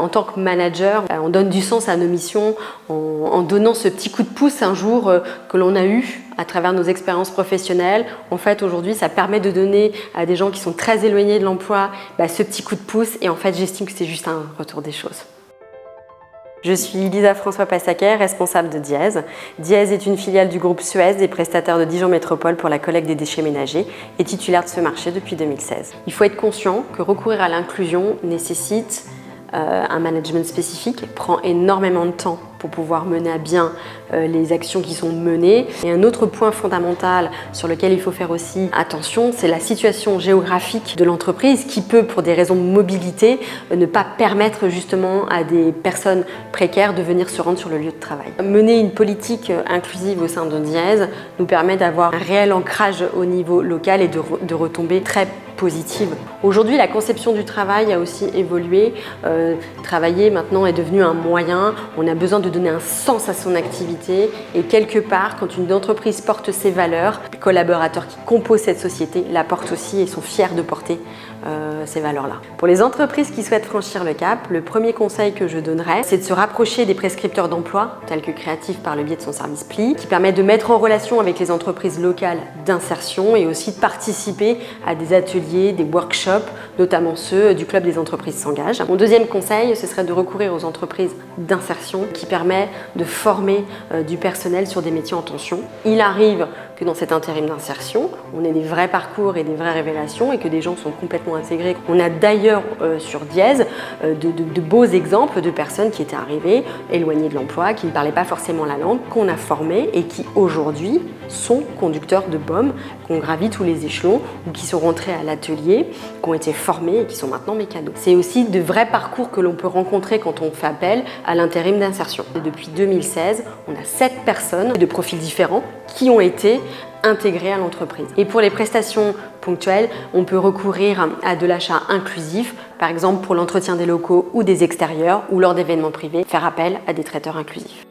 En tant que manager, on donne du sens à nos missions en donnant ce petit coup de pouce un jour que l'on a eu à travers nos expériences professionnelles. En fait, aujourd'hui, ça permet de donner à des gens qui sont très éloignés de l'emploi ce petit coup de pouce et en fait, j'estime que c'est juste un retour des choses. Je suis Lisa François Passaquet, responsable de Diez. Diez est une filiale du groupe Suez, des prestataires de Dijon Métropole pour la collecte des déchets ménagers et titulaire de ce marché depuis 2016. Il faut être conscient que recourir à l'inclusion nécessite un management spécifique, prend énormément de temps pour pouvoir mener à bien les actions qui sont menées. Et un autre point fondamental sur lequel il faut faire aussi attention, c'est la situation géographique de l'entreprise qui peut, pour des raisons de mobilité, ne pas permettre justement à des personnes précaires de venir se rendre sur le lieu de travail. Mener une politique inclusive au sein de Diez nous permet d'avoir un réel ancrage au niveau local et de retombées très positive. Aujourd'hui, la conception du travail a aussi évolué. Travailler maintenant est devenu un moyen. On a besoin de donner un sens à son activité et quelque part, quand une entreprise porte ses valeurs, les collaborateurs qui composent cette société la portent aussi et sont fiers de porter ces valeurs-là. Pour les entreprises qui souhaitent franchir le cap, le premier conseil que je donnerais, c'est de se rapprocher des prescripteurs d'emploi, tels que Créatif par le biais de son service PLI, qui permet de mettre en relation avec les entreprises locales d'insertion et aussi de participer à des ateliers, des workshops, notamment ceux du Club des entreprises s'engagent. Mon deuxième conseil, ce serait de recourir aux entreprises d'insertion qui permet de former du personnel sur des métiers en tension. Il arrive que dans cet intérim d'insertion, on ait des vrais parcours et des vraies révélations et que des gens sont complètement intégrés. On a d'ailleurs sur Diez de beaux exemples de personnes qui étaient arrivées, éloignées de l'emploi, qui ne parlaient pas forcément la langue, qu'on a formées et qui aujourd'hui sont conducteurs de BOM, qui ont gravi tous les échelons ou qui sont rentrés à l'atelier, qui ont été formés et qui sont maintenant mécanos. C'est aussi de vrais parcours que l'on peut rencontrer quand on fait appel à l'intérim d'insertion. Depuis 2016, on a 7 personnes de profils différents qui ont été intégrées à l'entreprise. Et pour les prestations ponctuelles, on peut recourir à de l'achat inclusif, par exemple pour l'entretien des locaux ou des extérieurs ou lors d'événements privés, faire appel à des traiteurs inclusifs.